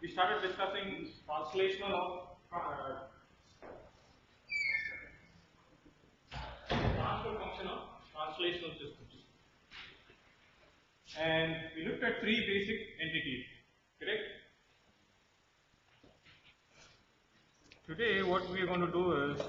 we started discussing translational transfer function of translational systems. And we looked at three basic entities, correct? Today what we are going to do is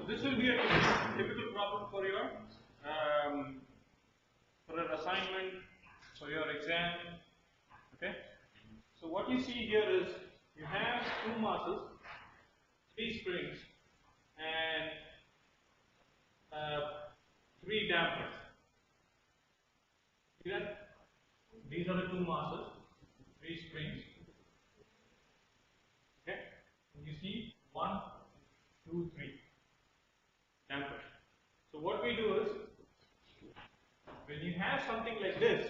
this will be a typical problem for your for an assignment, for your exam. Okay. So what you see here is you have two masses, three springs, and three dampers. See that? These are the two masses, three springs. Okay. And you see 1, 2, 3 dampers. So what we do is, when you have something like this,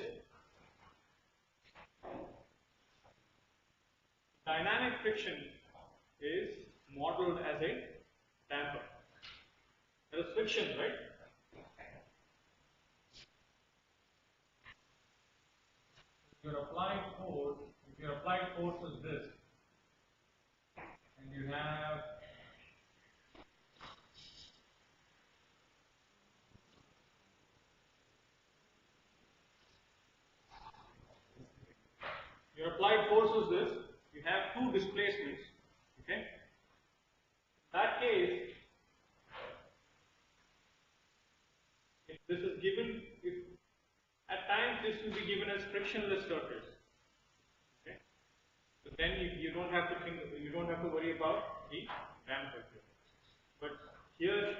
dynamic friction is modeled as a damper. There is friction, right? If your applied force is this, and you have your applied force is this, you have two displacements, okay? In that case, if this is given, if at times this will be given as frictionless surface, okay? So then you don't have to think, you don't have to worry about the damper here. But here,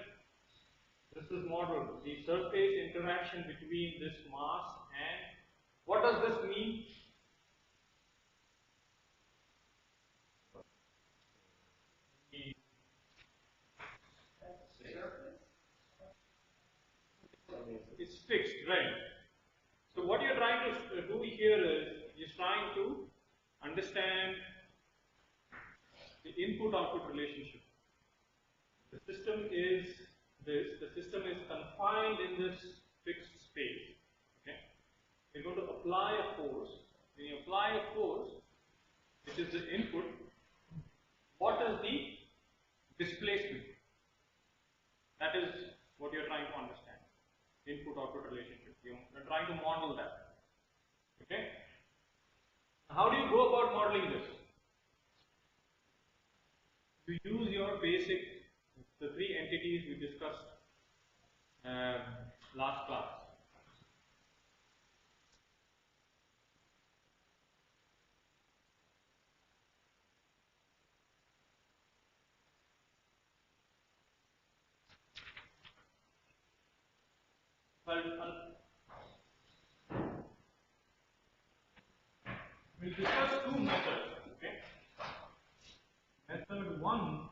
this is modeled, the surface interaction between this mass and, what does this mean? It's fixed, right? So what you're trying to do here is, you're trying to understand the input-output relationship. The system is this, the system is confined in this fixed space. Okay? You're going to apply a force. When you apply a force, which is the input, what is the displacement? That is what you're trying to understand. Input-output relationship. You're trying to model that. Okay? How do you go about modeling this? you use your basic, the three entities we discussed last class. We'll discuss two methods. Okay. Method one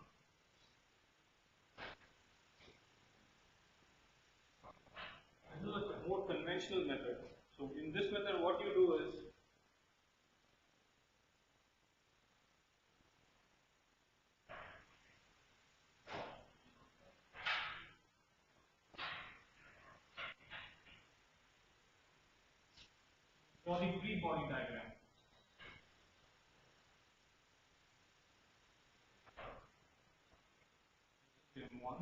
this is a more conventional method. So in this method, what you do is for the free body diagram. One.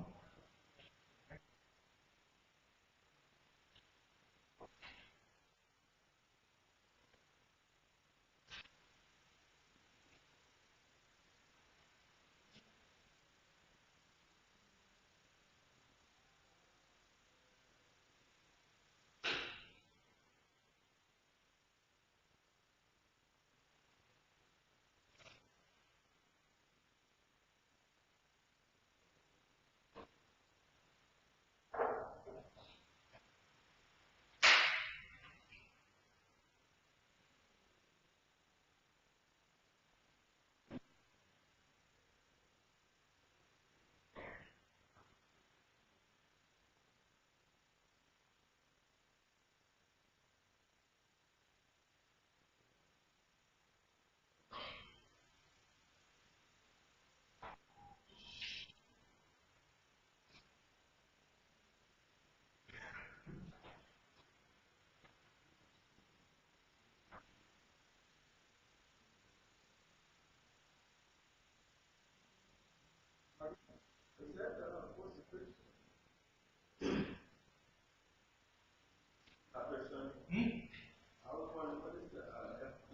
I was wondering, what is the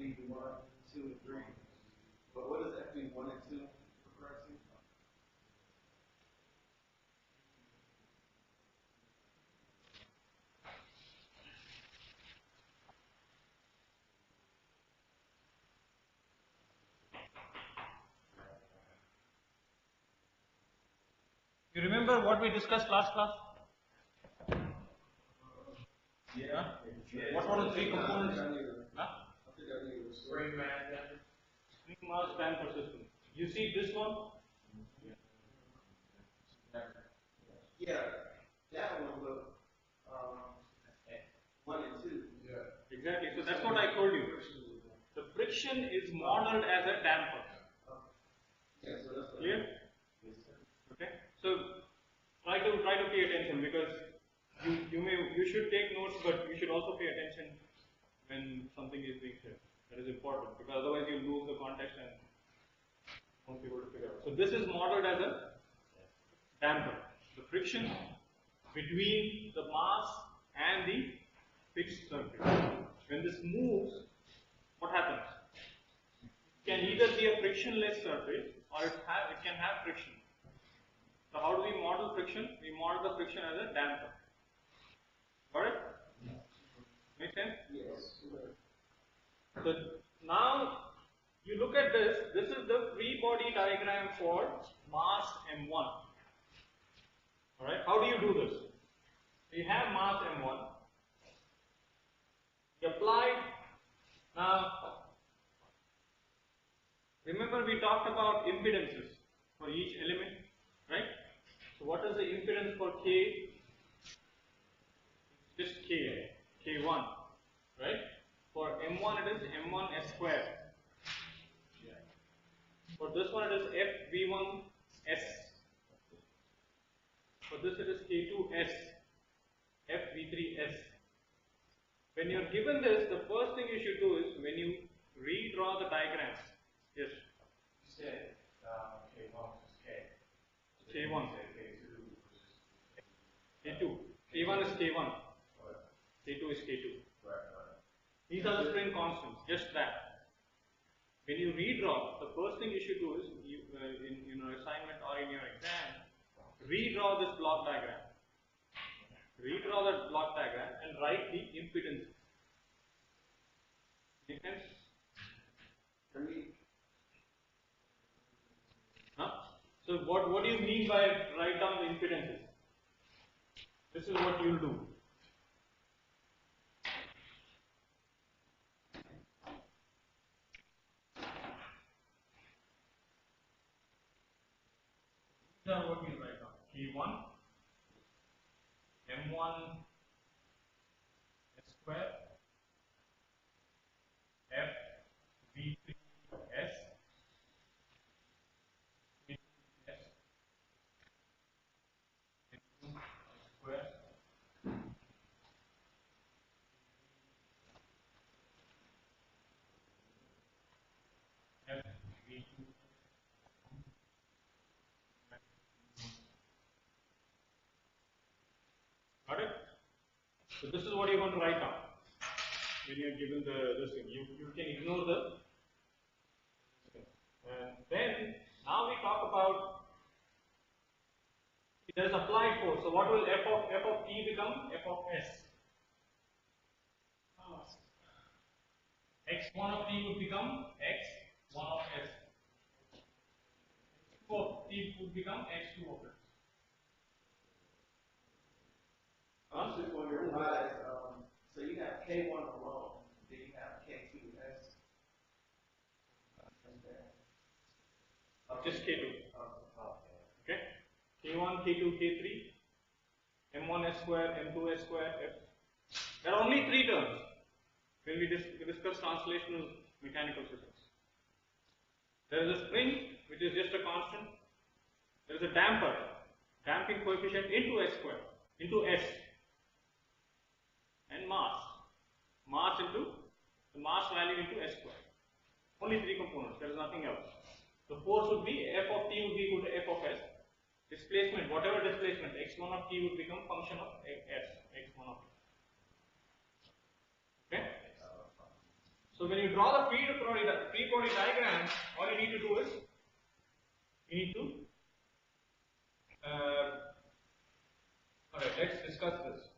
FB 1, 2, and 3? But what is FB 1 and 2 refer to? You remember what we discussed last class? Yeah. What were the three components? Spring mass. Spring mass, time persistence. You see this one? Yeah, that one look 1 and 2. Yeah. Exactly. So that's what I told you. The friction is modeled as a damper. Yeah, so that's Clear? Okay. So try to pay attention, because you should take notes, but you should also pay attention when something is being said. That is important, because otherwise you lose the context and won't be able to figure out. So this is modeled as a damper. The friction between the mass and the fixed surface. When this moves, what happens? It can either be a frictionless surface or it can have friction. So how do we model friction? We model the friction as a damper. Got it? Make sense? Yes. So now you look at this. This is the free body diagram for mass M1. Alright, how do you do this? You have mass M1. You applied. Now, remember we talked about impedances for each element, right? So what is the impedance for K? Just K, K1, right? For M1 it is M1 S square. For this one it is FV1 S. For this it is K2S, FV3S. When you are given this, the first thing you should do is, when you redraw the diagrams, yes? You said K1 is K. K1. K2. K1 is K1. K2 is K2. These are the spring constants, just that. When you redraw, the first thing you should do is, in your assignment or in your exam, redraw this block diagram. Redraw the block diagram and write the impedances. Make sense? Huh? So what do you mean by write down the impedances? This is what you will do. These are what you write down. K1, M1 S square, F V3 S, V3 S, M2 square, F V2. Got it? So this is what you're going to write down when you're given this thing. You can ignore the thing. And then now we talk about there is applied force. So what will f of t become? F of s. X1 of t would become x1 of s. X2 of t would become x2 of s. I'm just wondering why, so you have K1 alone, then you have K2S. Just K2. Okay? K1, K2, K3, M1S square, M2S square, F. There are only three terms when we discuss translational mechanical systems. There is a spring, which is just a constant. There is a damper, damping coefficient into S square, into S. And mass into the mass value into S square. Only three components, there is nothing else. The force would be F of t would be equal to F of S. Displacement, whatever displacement, x1 of t would become function of S, x1 of t. Okay? So when you draw the free body diagram, all you need to do is you need to alright, let's discuss this.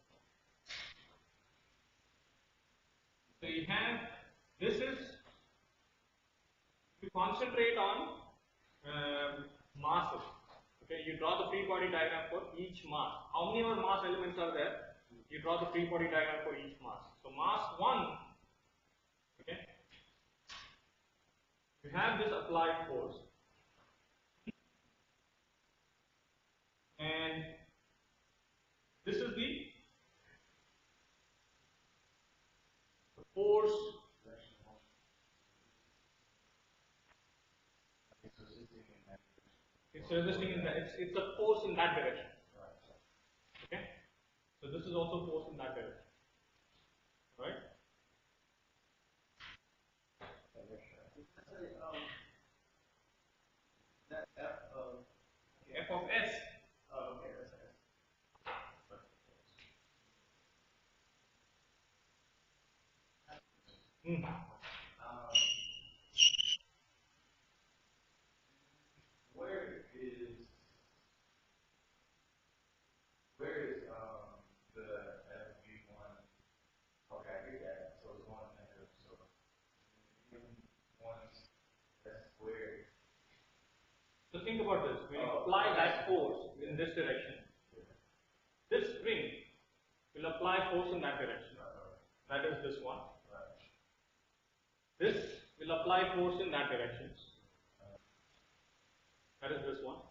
So you have, this is, you concentrate on masses. Okay, you draw the free body diagram for each mass. How many more mass elements are there? You draw the free body diagram for each mass. So mass 1, okay, you have this applied force. And this is the force. It's resisting in that. It's a force in that direction. Okay. So this is also force in that direction. Right? That F of S. oh, okay, that's Hmm. Where is the FV1? Okay, I get that. So it's one negative. So one S squared. So think about this. When you apply that force in this direction, this spring will apply force in that direction. That is this one. This will apply force in that direction. That is this one.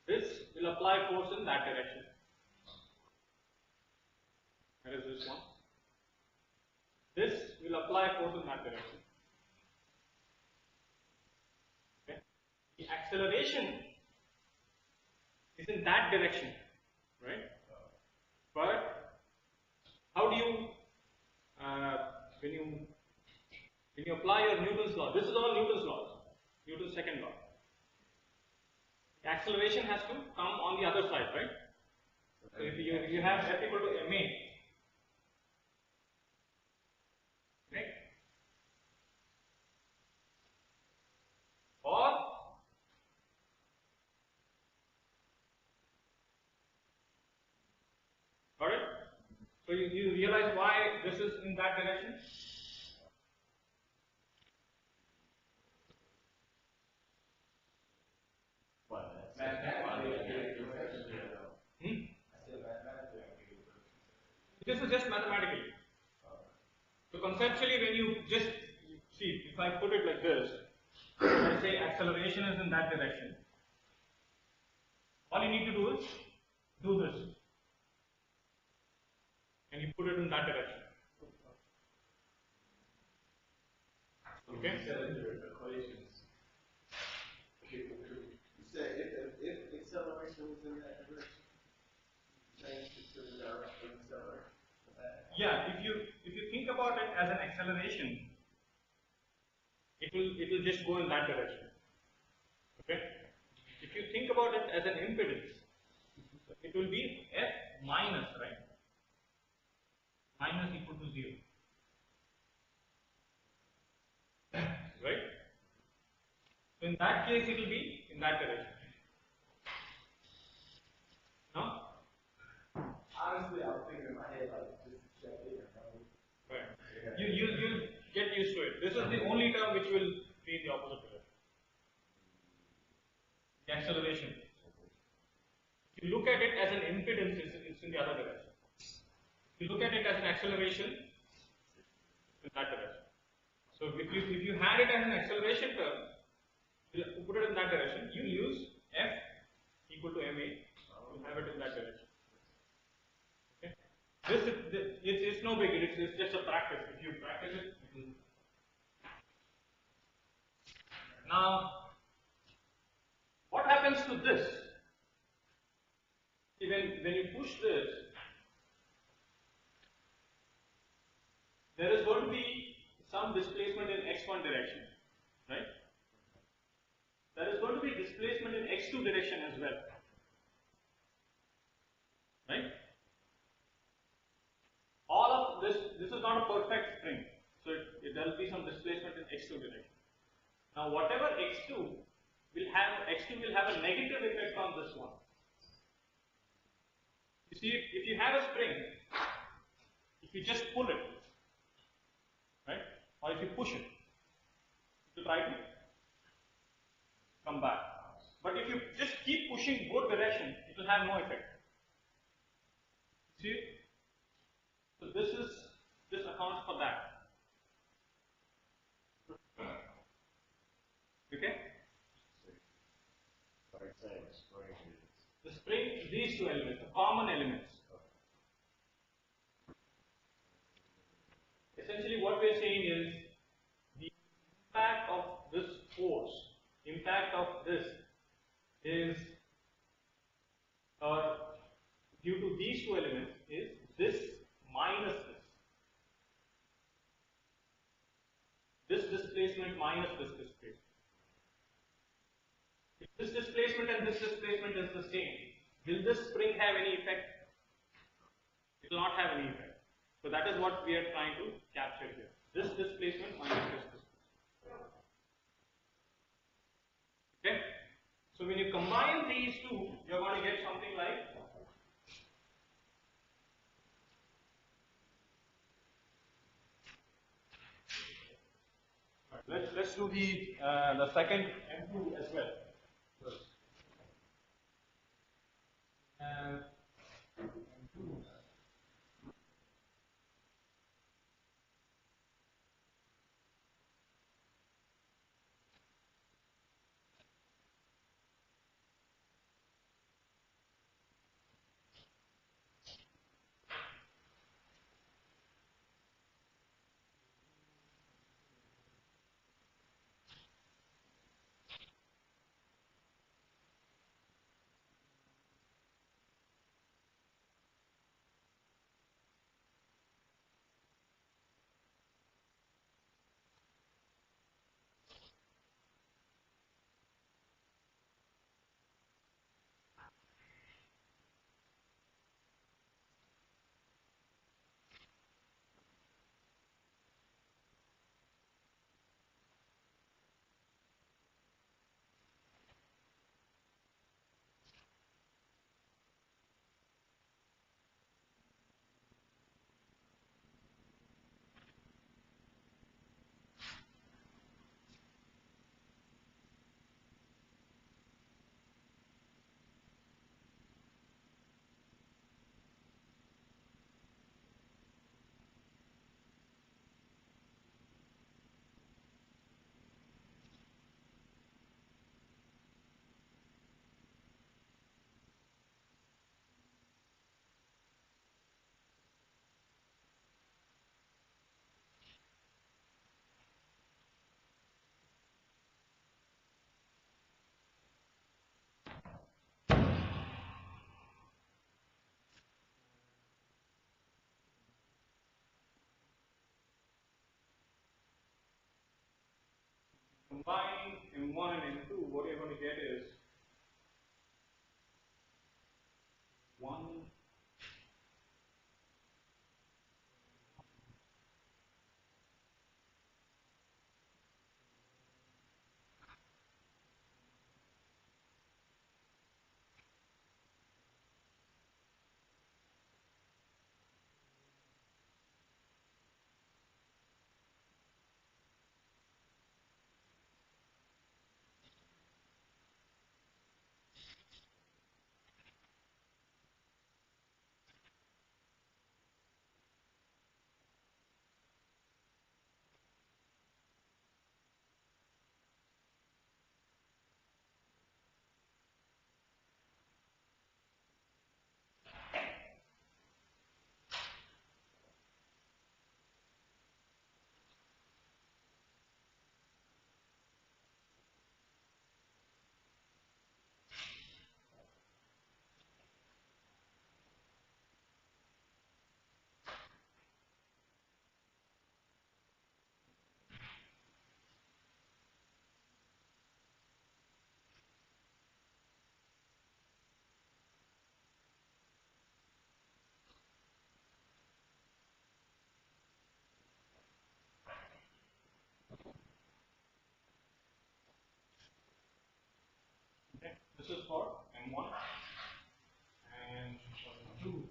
This will apply force in that direction. That is this one. This will apply force in that direction. Okay. The acceleration is in that direction, right? But how do you, when you apply your Newton's law, this is all Newton's laws, Newton's second law. The acceleration has to come on the other side, right? So if you have F equal to ma, right? Or So you realize why this is in that direction? This is just mathematically. So conceptually, when you just see, if I put it like this, I say acceleration is in that direction. All you need to do is do this, and you put it in that direction. Okay. You say if acceleration was in that direction, change it to the direction of acceleration. Yeah, if you think about it as an acceleration, it will just go in that direction. Okay? If you think about it as an impedance, it will be F minus, right? Minus equal to 0. Right? So in that case it will be in that direction. No? Honestly, I was thinking in my head like just check it. Right. You get used to it. This is the only term which will be in the opposite direction. The acceleration. If you look at it as an impedance, it's in the other direction. If you look at it as an acceleration, in that direction. So if you had it as an acceleration term, you put it in that direction, you use F equal to ma, you have it in that direction. Okay? It's no big, it's just a practice. If you practice it, it will. Now, what happens to this? See, when you push this, there is going to be some displacement in x1 direction, right? There is going to be displacement in x2 direction as well, right? All of this is not a perfect spring, so there will be some displacement in x2 direction. Now, whatever x2 will have a negative effect on this one. You see, if you have a spring, if you just pull it, right, or if you push it, it will try to come back. But if you just keep pushing both directions, it will have no effect. See? So this accounts for that. Okay? The spring, these two elements, the common elements. Essentially what we are saying is the impact of this force, impact of this is due to these two elements is this minus this. This displacement minus this displacement. If this displacement and this displacement is the same, will this spring have any effect? It will not have any effect. So that is what we are trying to capture here. This displacement minus this displacement. Okay? So when you combine these two, you are going to get something like let's do the second M2 as well. M2. combine M1 and M2, what you're going to get is 1. Okay, this is for M1 and for M2.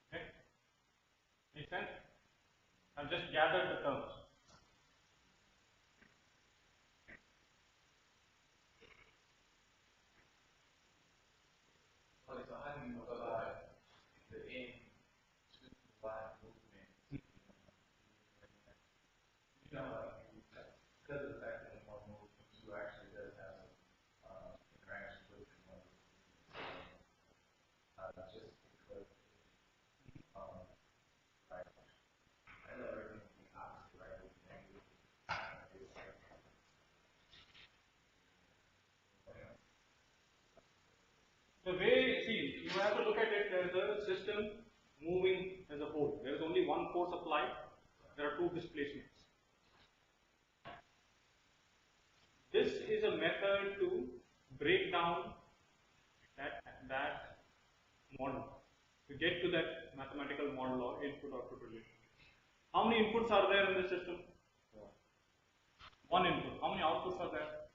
Okay, make sense? I've just gathered the terms. Okay, so how do you apply the end to the line movement? You know, because of the fact that one move two actually does have some interaction with one move. Just because right. I know everything will be opposite, right? With negative. The way, see, you have to look at it, there is a system moving as a whole. There is only one force applied, there are two displacements. This is a method to break down that model, to get to that mathematical model or input-output relationship. How many inputs are there in the system? One input. How many outputs are there?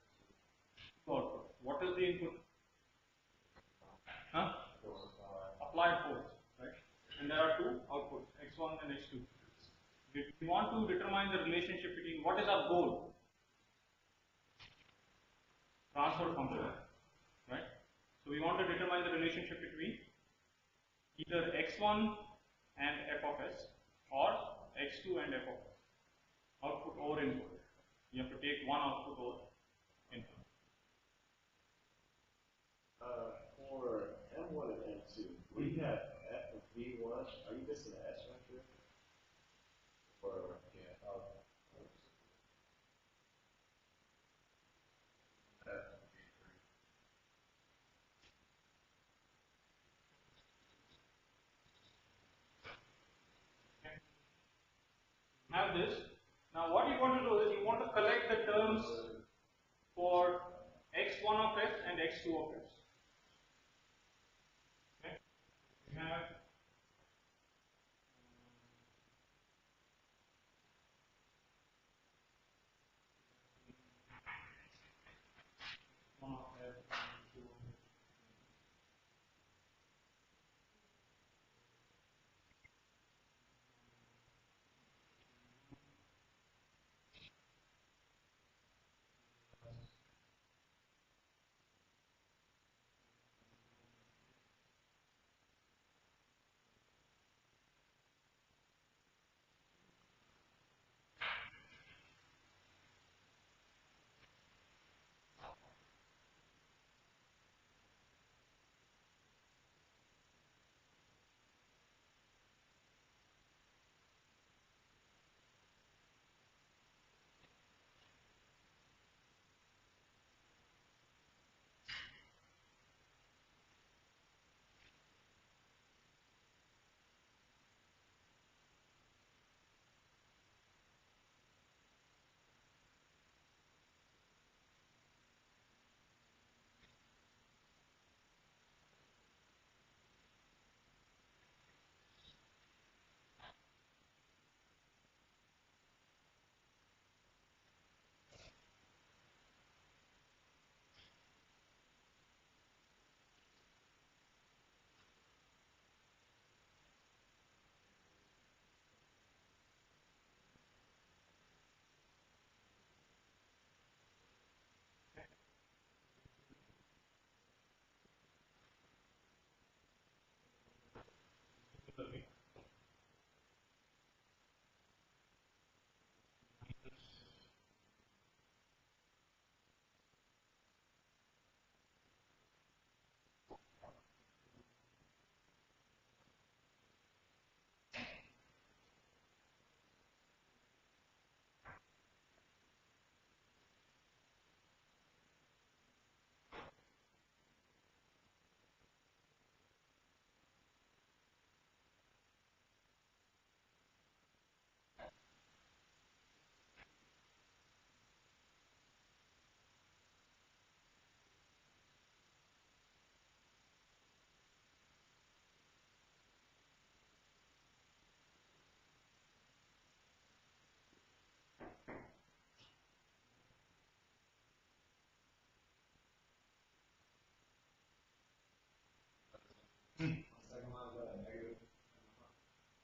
Two outputs. What is the input? Huh? Applied force, right? And there are two outputs, x1 and x2. We want to determine the relationship between, what is our goal? Transfer function, right? So we want to determine the relationship between either x1 and f of s or x2 and f of s. Output or input. You have to take one output or input. For M1 and M2, we have F of V1. Are you missing the S right there? Or, yeah. have this. Now what you want to do is you want to collect the terms for x1 of x and x2 of x. Okay? We have one of x and two of x.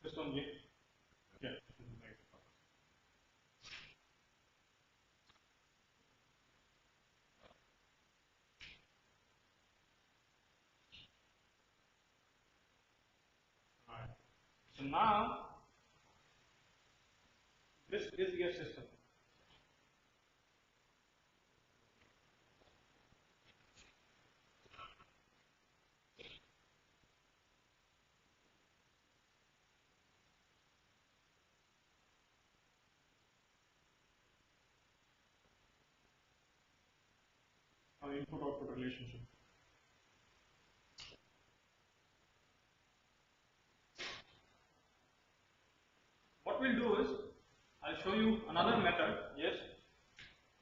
This one, yeah. Yeah. Alright. So now this is your system. Our input-output relationship. What we'll do is, I'll show you another method. Yes?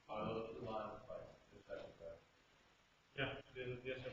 Are those two lines like this type of graph? Yeah, yes, sir.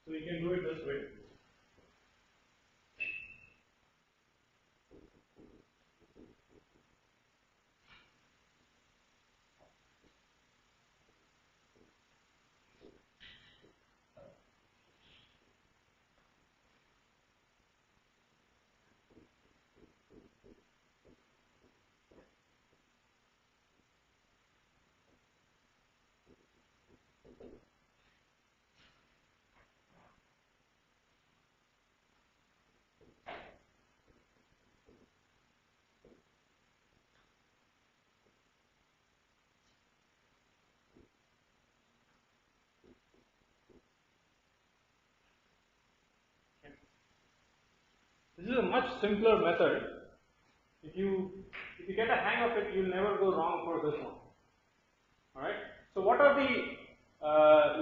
So you can do it this way. This is a much simpler method. If you get a hang of it, you'll never go wrong for this one. Alright? So what are the,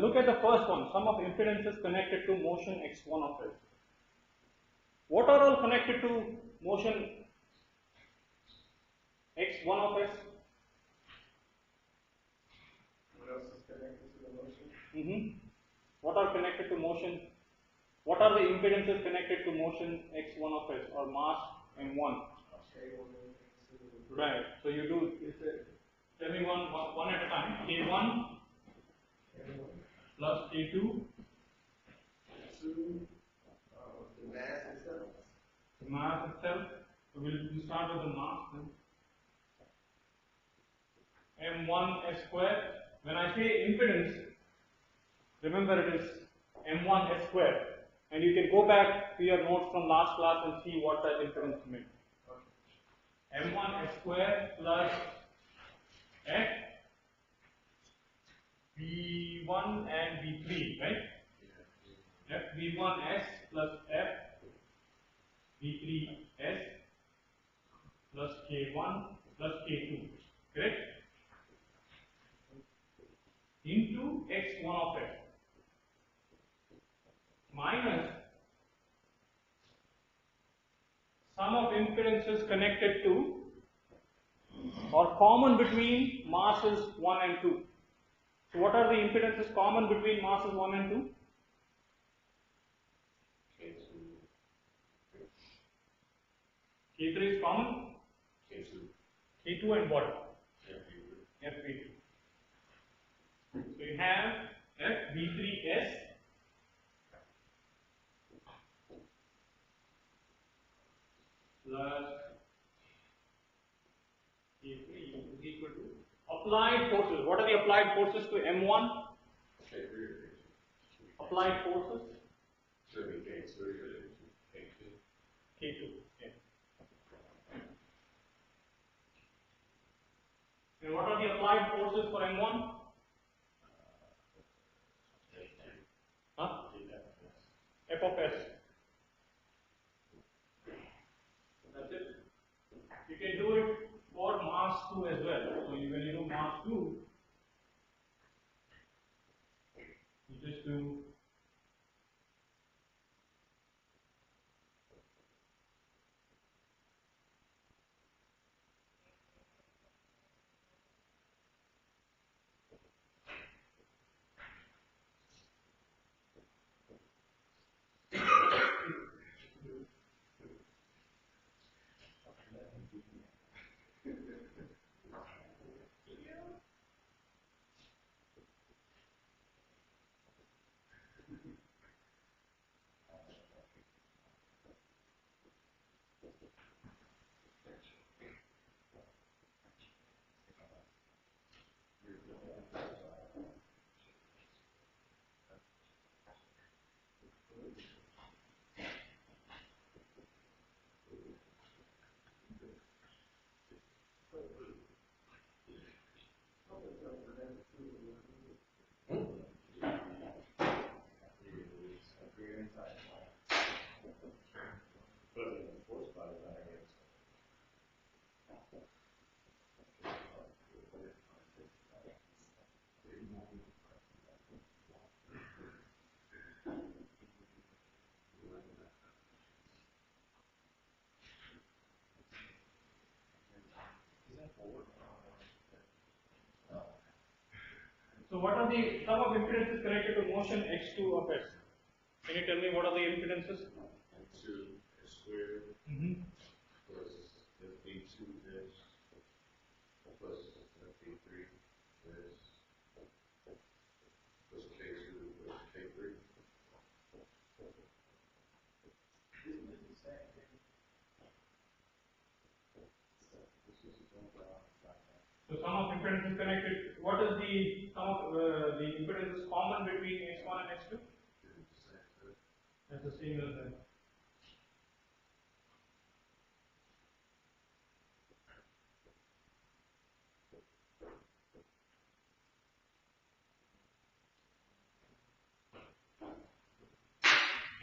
look at the first one, sum of impedances connected to motion x1 of s. What are all connected to motion x1 of s? What else is connected to the motion? What are connected to motion? What are the impedances connected to motion x1 of s or mass m1? Right. So you do, tell me one at a time. K1 plus K2. The mass itself. Mass itself. So we'll start with the mass then. M1 S square. When I say impedance, remember it is M1 S square. And you can go back to your notes from last class and see what that impedance meant. M1 S square plus F V1 and V3, right? F V1S plus F V3S plus K1 plus K2, correct? Into X1 of S minus sum of impedances connected to or common between masses 1 and 2. So what are the impedances common between masses 1 and 2? K3 is common? K2 and what? FV2. So you have FV3S plus K3 is equal to applied forces. What are the applied forces to M1? Applied forces? K2. Yeah. And what are the applied forces for M1? Huh? F of S. That's it. You can do it for mass 2 as well. So when you do mass 2, you just do So what are the sum of impedances connected to motion x2 of s? Can you tell me what are the impedances? M2 S squared plus FV2 S plus FV3 S plus K2 plus K3. So sum of impedances connected. What is the sum of the impedances common between x1 and x2? That's the same as that.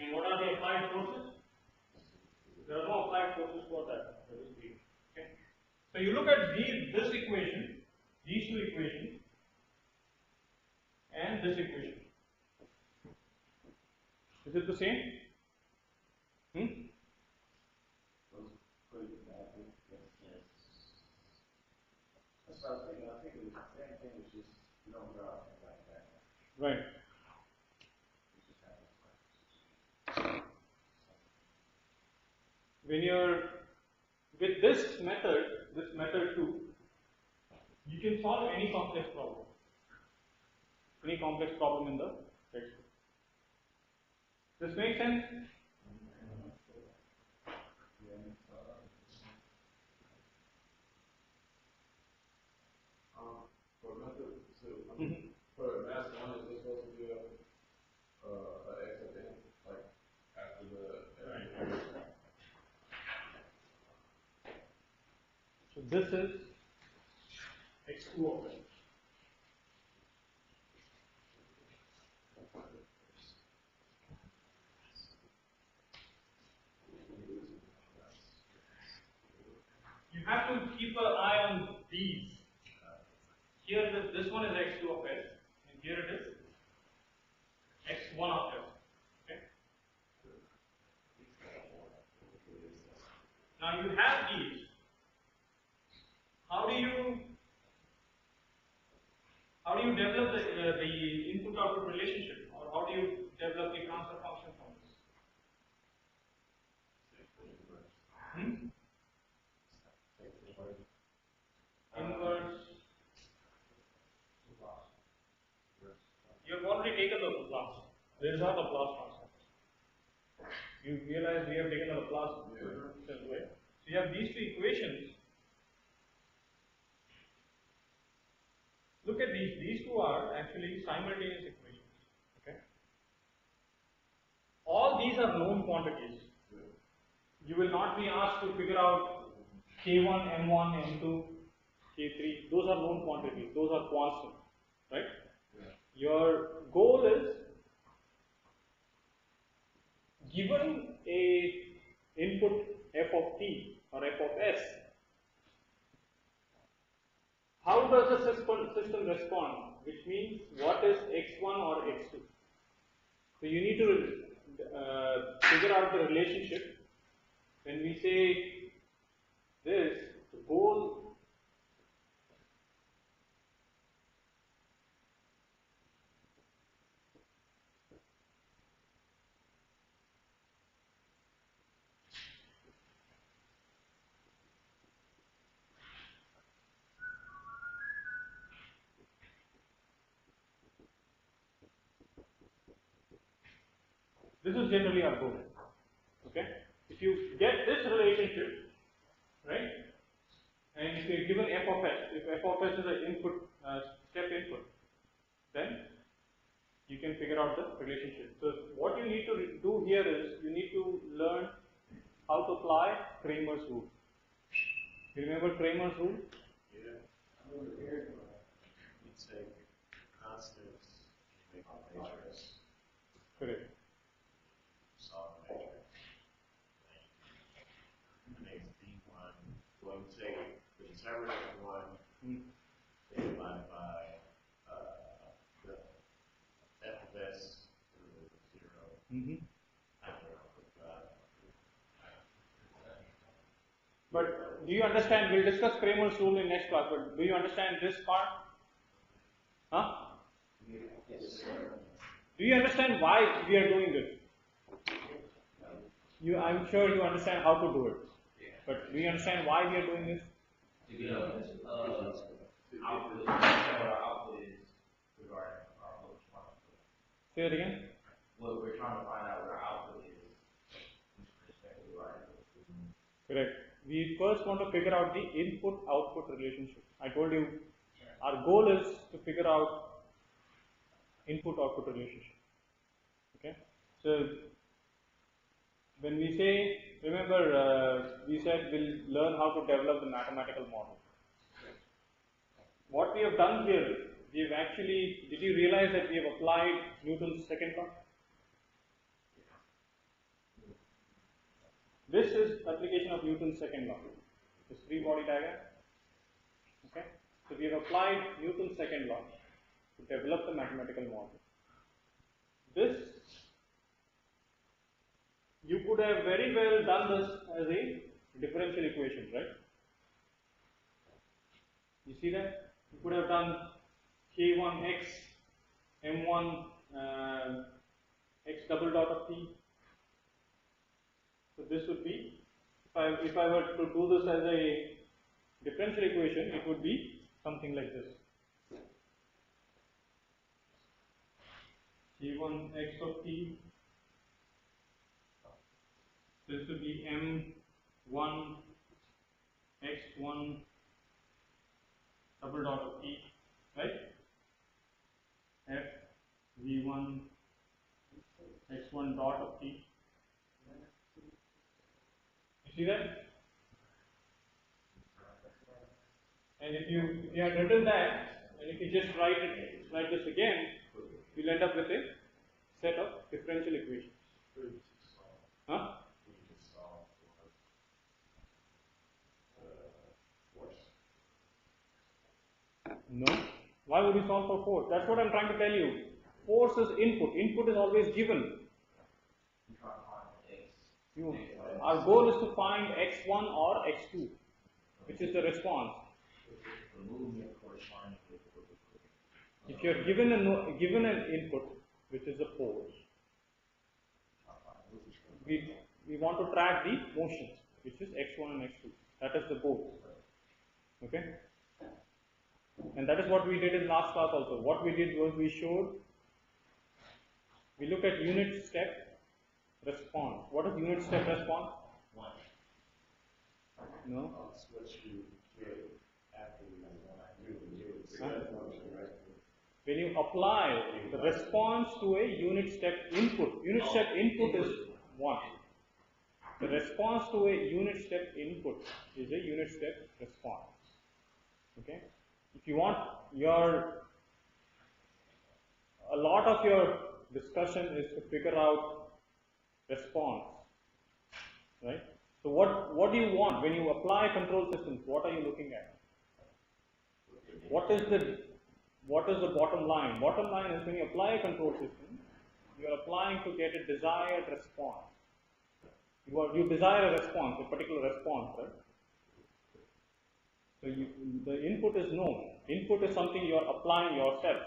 And what are the applied forces? There are no applied forces for that. Okay. So you look at this equation, these two equations, and this equation. Is it the same? That's what I was thinking. I think it was the same thing, it's just you don't draw it like that. Right. When you're with this method 2, you can solve any complex problem. Any complex problem in the textbook. This makes sense? For method two, for math one, is this supposed to be a x of n, like after the So this is x2 of n. You have to keep an eye on these. Here this one is x2 of s, and here it is x1 of s. Okay. Now you have these. How do you develop the input-output relationship, or how do you develop the transfer function from this? Inverse. You have already taken the Laplace. There is not a Laplace transform. You realize we have taken the Laplace way. So you have these two equations. Look at these. These two are actually simultaneous equations. Okay. All these are known quantities. You will not be asked to figure out K1, M1, M2, K3. Those are known quantities. Those are constant, right? Your goal is, given a input f of t or f of s, how does the system respond? Which means, what is x1 or x2? So you need to figure out the relationship. When we say this, the goal this is generally our goal. Okay? If you get this relationship, right, and if you are given f of s, if f of s is an input, step input, then you can figure out the relationship. So what you need to do here is, you need to learn how to apply Cramer's rule. You remember Cramer's rule? Yeah. I remember hearing about it. You take constants, make a matrix. Correct. Solve the matrix. And then D1, well, you take the determinant of 1, they divide by the f of s to 0. But do you understand? We'll discuss Cramer's rule in next class, but do you understand this part? Huh? Yes. Do you understand why we are doing this? I'm sure you understand how to do it. But do you understand why we are doing this? Output, what our output is regarding our output. Say it again. What we're trying to find out what our output is with respect to our input. Correct. we first want to figure out the input-output relationship. I told you our goal is to figure out input-output relationship. Okay, so when we say, remember we said we'll learn how to develop the mathematical model. What we have done here, we have actually, did you realize that we have applied Newton's second law? This is application of Newton's second law, this free body diagram. Okay, so we have applied Newton's second law to develop the mathematical model. This, you could have very well done this as a differential equation, right? You see that? You could have done k1x m1 x double dot of t. So this would be, if I were to do this as a differential equation, it would be something like this. k1 x of t. This would be m1 x1 double dot of t, right? F v1 x1 dot of t. You see that? And if you had written that, and if you just write this again, you'll end up with a set of differential equations. Huh? No. Why would you solve for force? That's what I'm trying to tell you. Force is input. Input is always given. Our goal is to find x1 or x2, which is the response. If you're given an input, which is a force, we want to track the motions, which is x1 and x2. That is the goal. Okay? And that is what we did in last class also. What we did was we look at unit step response. What is unit step response? 1. No. That's what you get after you When you apply the response to a unit step input, unit step input is 1. The response to a unit step input is a unit step response. Okay? If you want a lot of your discussion is to figure out response, right? So what do you want when you apply control systems? What are you looking at? What is the bottom line? Bottom line is when you apply a control system, you are applying to get a desired response. You desire a response, a particular response, right? So the input is known. Input is something you are applying yourself.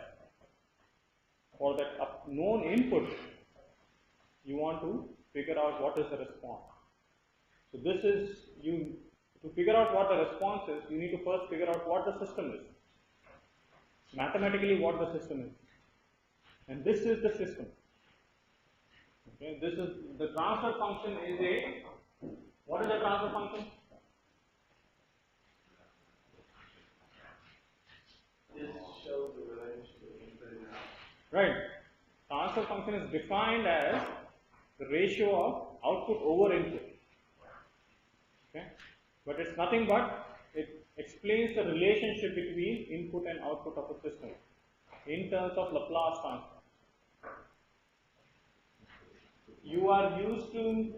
For that known input, you want to figure out what is the response. So this is, to figure out what the response is, you need to first figure out what the system is. Mathematically what the system is. And this is the system. Okay, this is, the transfer function is a, what is the transfer function? This shows the relationship between input and output. Right. Transfer function is defined as the ratio of output over input. Okay. But it's nothing but it explains the relationship between input and output of a system in terms of Laplace transform. You are used to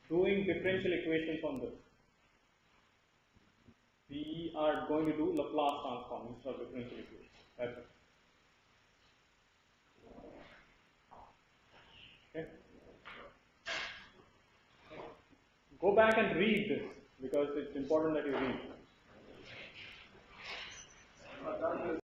doing differential equations on this. We are going to do Laplace transform instead of differential equations. That's it. Okay. Go back and read this because it's important that you read.